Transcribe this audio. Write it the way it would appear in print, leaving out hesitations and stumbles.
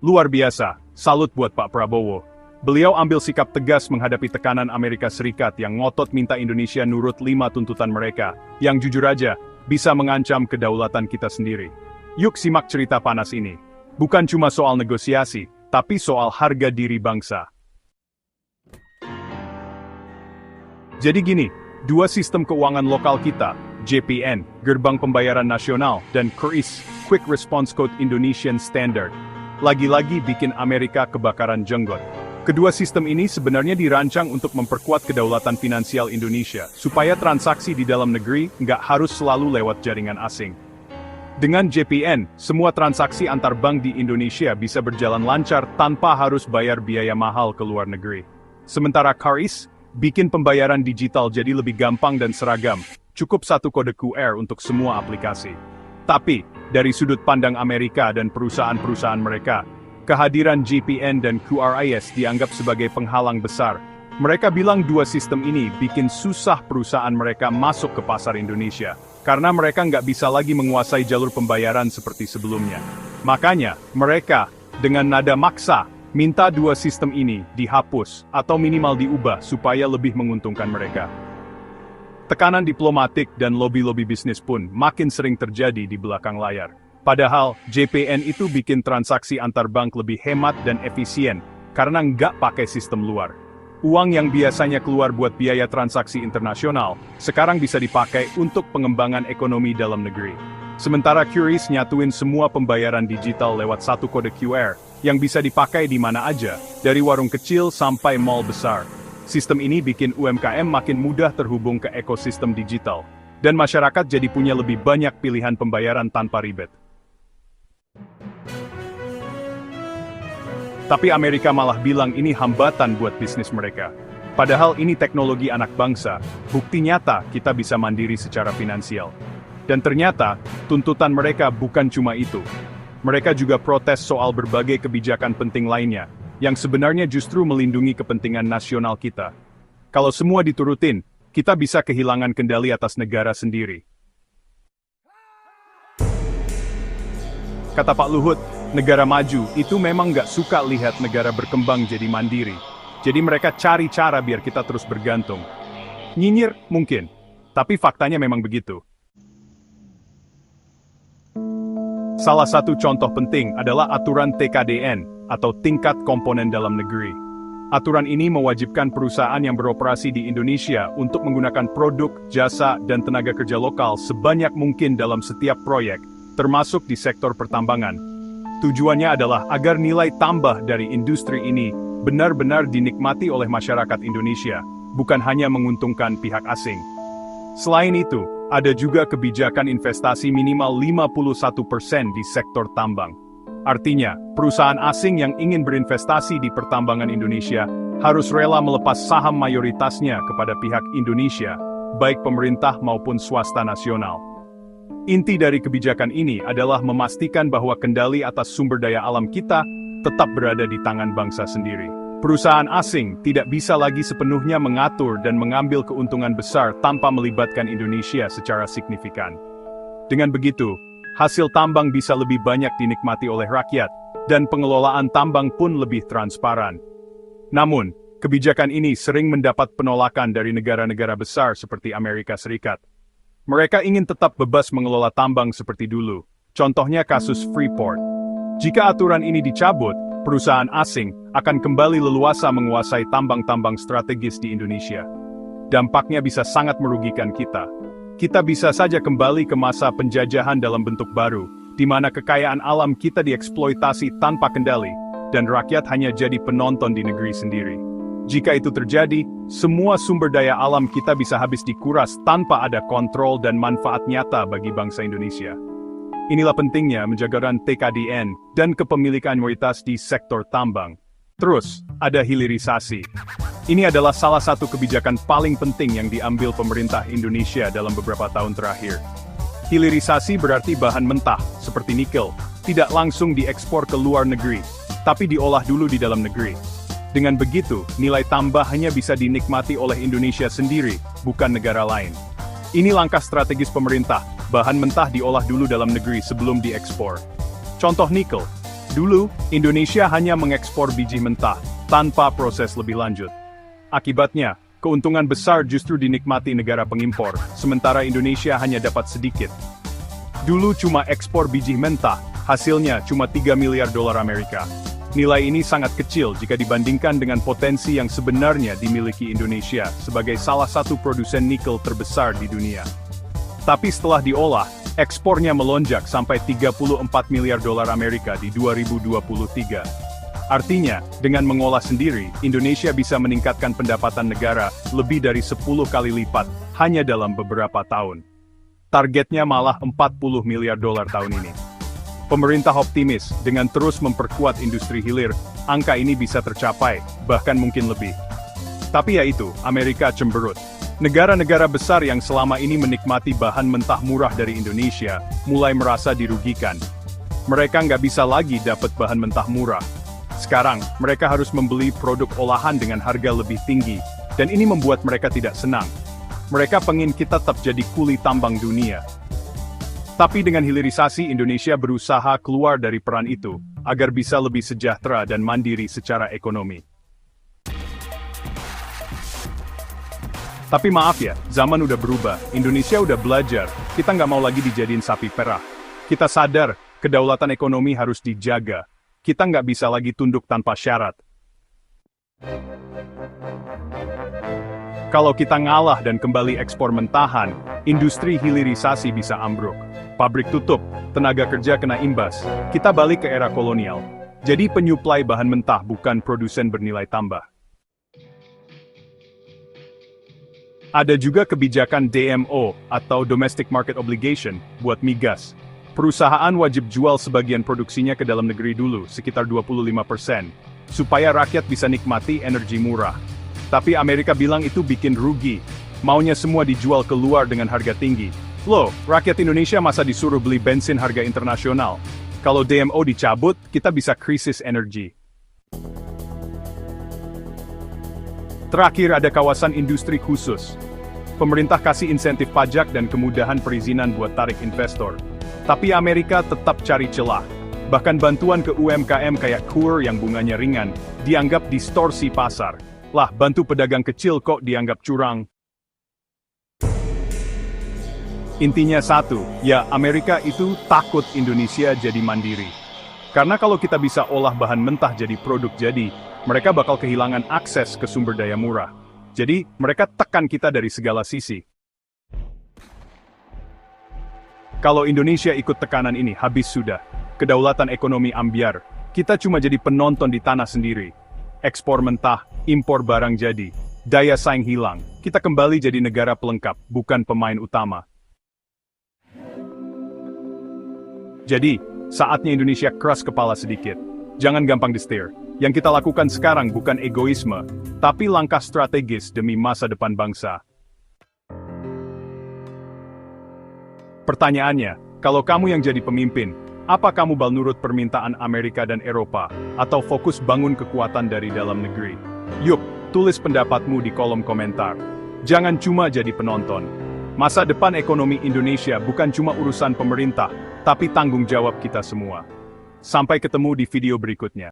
Luar biasa, salut buat Pak Prabowo. Beliau ambil sikap tegas menghadapi tekanan Amerika Serikat yang ngotot minta Indonesia nurut 5 tuntutan mereka, yang jujur aja, bisa mengancam kedaulatan kita sendiri. Yuk simak cerita panas ini. Bukan cuma soal negosiasi, tapi soal harga diri bangsa. Jadi gini, dua sistem keuangan lokal kita, JPN, Gerbang Pembayaran Nasional, dan QRIS, Quick Response Code Indonesian Standard, lagi-lagi bikin Amerika kebakaran jenggot. Kedua sistem ini sebenarnya dirancang untuk memperkuat kedaulatan finansial Indonesia, supaya transaksi di dalam negeri nggak harus selalu lewat jaringan asing. Dengan JPN, semua transaksi antar bank di Indonesia bisa berjalan lancar tanpa harus bayar biaya mahal ke luar negeri. Sementara QRIS, bikin pembayaran digital jadi lebih gampang dan seragam, cukup satu kode QR untuk semua aplikasi. Tapi, dari sudut pandang Amerika dan perusahaan-perusahaan mereka, kehadiran JPN dan QRIS dianggap sebagai penghalang besar. Mereka bilang dua sistem ini bikin susah perusahaan mereka masuk ke pasar Indonesia, karena mereka nggak bisa lagi menguasai jalur pembayaran seperti sebelumnya. Makanya, mereka, dengan nada maksa, minta dua sistem ini dihapus, atau minimal diubah supaya lebih menguntungkan mereka. Tekanan diplomatik dan lobi-lobi bisnis pun makin sering terjadi di belakang layar. Padahal, JPN itu bikin transaksi antar bank lebih hemat dan efisien, karena nggak pakai sistem luar. Uang yang biasanya keluar buat biaya transaksi internasional, sekarang bisa dipakai untuk pengembangan ekonomi dalam negeri. Sementara QRIS nyatuin semua pembayaran digital lewat satu kode QR, yang bisa dipakai di mana aja, dari warung kecil sampai mall besar. Sistem ini bikin UMKM makin mudah terhubung ke ekosistem digital, dan masyarakat jadi punya lebih banyak pilihan pembayaran tanpa ribet. Tapi Amerika malah bilang ini hambatan buat bisnis mereka. Padahal ini teknologi anak bangsa, bukti nyata kita bisa mandiri secara finansial. Dan ternyata, tuntutan mereka bukan cuma itu. Mereka juga protes soal berbagai kebijakan penting lainnya, yang sebenarnya justru melindungi kepentingan nasional kita. Kalau semua diturutin, kita bisa kehilangan kendali atas negara sendiri. Kata Pak Luhut, negara maju itu memang nggak suka lihat negara berkembang jadi mandiri. Jadi mereka cari cara biar kita terus bergantung. Nyinyir mungkin, tapi faktanya memang begitu. Salah satu contoh penting adalah aturan TKDN, atau tingkat komponen dalam negeri. Aturan ini mewajibkan perusahaan yang beroperasi di Indonesia untuk menggunakan produk, jasa, dan tenaga kerja lokal sebanyak mungkin dalam setiap proyek, termasuk di sektor pertambangan. Tujuannya adalah agar nilai tambah dari industri ini benar-benar dinikmati oleh masyarakat Indonesia, bukan hanya menguntungkan pihak asing. Selain itu, ada juga kebijakan investasi minimal 51% di sektor tambang. Artinya, perusahaan asing yang ingin berinvestasi di pertambangan Indonesia harus rela melepas saham mayoritasnya kepada pihak Indonesia, baik pemerintah maupun swasta nasional. Inti dari kebijakan ini adalah memastikan bahwa kendali atas sumber daya alam kita tetap berada di tangan bangsa sendiri. Perusahaan asing tidak bisa lagi sepenuhnya mengatur dan mengambil keuntungan besar tanpa melibatkan Indonesia secara signifikan. Dengan begitu, hasil tambang bisa lebih banyak dinikmati oleh rakyat, dan pengelolaan tambang pun lebih transparan. Namun, kebijakan ini sering mendapat penolakan dari negara-negara besar seperti Amerika Serikat. Mereka ingin tetap bebas mengelola tambang seperti dulu, contohnya kasus Freeport. Jika aturan ini dicabut, perusahaan asing akan kembali leluasa menguasai tambang-tambang strategis di Indonesia. Dampaknya bisa sangat merugikan kita. Kita bisa saja kembali ke masa penjajahan dalam bentuk baru, di mana kekayaan alam kita dieksploitasi tanpa kendali, dan rakyat hanya jadi penonton di negeri sendiri. Jika itu terjadi, semua sumber daya alam kita bisa habis dikuras tanpa ada kontrol dan manfaat nyata bagi bangsa Indonesia. Inilah pentingnya menjaga TKDN dan kepemilikan mayoritas di sektor tambang. Terus, ada hilirisasi. Ini adalah salah satu kebijakan paling penting yang diambil pemerintah Indonesia dalam beberapa tahun terakhir. Hilirisasi berarti bahan mentah, seperti nikel, tidak langsung diekspor ke luar negeri, tapi diolah dulu di dalam negeri. Dengan begitu, nilai tambah hanya bisa dinikmati oleh Indonesia sendiri, bukan negara lain. Ini langkah strategis pemerintah, bahan mentah diolah dulu dalam negeri sebelum diekspor. Contoh nikel. Dulu, Indonesia hanya mengekspor biji mentah, tanpa proses lebih lanjut. Akibatnya, keuntungan besar justru dinikmati negara pengimpor, sementara Indonesia hanya dapat sedikit. Dulu cuma ekspor biji mentah, hasilnya cuma 3 miliar dolar Amerika. Nilai ini sangat kecil jika dibandingkan dengan potensi yang sebenarnya dimiliki Indonesia sebagai salah satu produsen nikel terbesar di dunia. Tapi setelah diolah, ekspornya melonjak sampai 34 miliar dolar Amerika di 2023. Artinya, dengan mengolah sendiri, Indonesia bisa meningkatkan pendapatan negara lebih dari 10 kali lipat hanya dalam beberapa tahun. Targetnya malah 40 miliar dolar tahun ini. Pemerintah optimis dengan terus memperkuat industri hilir, angka ini bisa tercapai, bahkan mungkin lebih. Tapi ya itu, Amerika cemberut. Negara-negara besar yang selama ini menikmati bahan mentah murah dari Indonesia, mulai merasa dirugikan. Mereka nggak bisa lagi dapat bahan mentah murah. Sekarang, mereka harus membeli produk olahan dengan harga lebih tinggi, dan ini membuat mereka tidak senang. Mereka pengen kita tetap jadi kuli tambang dunia. Tapi dengan hilirisasi, Indonesia berusaha keluar dari peran itu, agar bisa lebih sejahtera dan mandiri secara ekonomi. Tapi maaf ya, zaman udah berubah, Indonesia udah belajar, kita nggak mau lagi dijadiin sapi perah. Kita sadar, kedaulatan ekonomi harus dijaga. Kita nggak bisa lagi tunduk tanpa syarat. Kalau kita ngalah dan kembali ekspor mentahan, industri hilirisasi bisa ambruk. Pabrik tutup, tenaga kerja kena imbas. Kita balik ke era kolonial. Jadi penyuplai bahan mentah bukan produsen bernilai tambah. Ada juga kebijakan DMO atau Domestic Market Obligation buat migas. Perusahaan wajib jual sebagian produksinya ke dalam negeri dulu, sekitar 25%, supaya rakyat bisa nikmati energi murah. Tapi Amerika bilang itu bikin rugi, maunya semua dijual keluar dengan harga tinggi. Loh, rakyat Indonesia masa disuruh beli bensin harga internasional? Kalau DMO dicabut, kita bisa krisis energi. Terakhir ada kawasan industri khusus. Pemerintah kasih insentif pajak dan kemudahan perizinan buat tarik investor. Tapi Amerika tetap cari celah. Bahkan bantuan ke UMKM kayak KUR yang bunganya ringan, dianggap distorsi pasar. Lah, bantu pedagang kecil kok dianggap curang. Intinya satu, ya Amerika itu takut Indonesia jadi mandiri. Karena kalau kita bisa olah bahan mentah jadi produk jadi, mereka bakal kehilangan akses ke sumber daya murah. Jadi, mereka tekan kita dari segala sisi. Kalau Indonesia ikut tekanan ini, habis sudah. Kedaulatan ekonomi ambyar. Kita cuma jadi penonton di tanah sendiri. Ekspor mentah, impor barang jadi. Daya saing hilang. Kita kembali jadi negara pelengkap, bukan pemain utama. Jadi, saatnya Indonesia keras kepala sedikit. Jangan gampang disetir. Yang kita lakukan sekarang bukan egoisme, tapi langkah strategis demi masa depan bangsa. Pertanyaannya, kalau kamu yang jadi pemimpin, apa kamu bakal nurut permintaan Amerika dan Eropa, atau fokus bangun kekuatan dari dalam negeri? Yuk, tulis pendapatmu di kolom komentar. Jangan cuma jadi penonton. Masa depan ekonomi Indonesia bukan cuma urusan pemerintah, tapi tanggung jawab kita semua. Sampai ketemu di video berikutnya.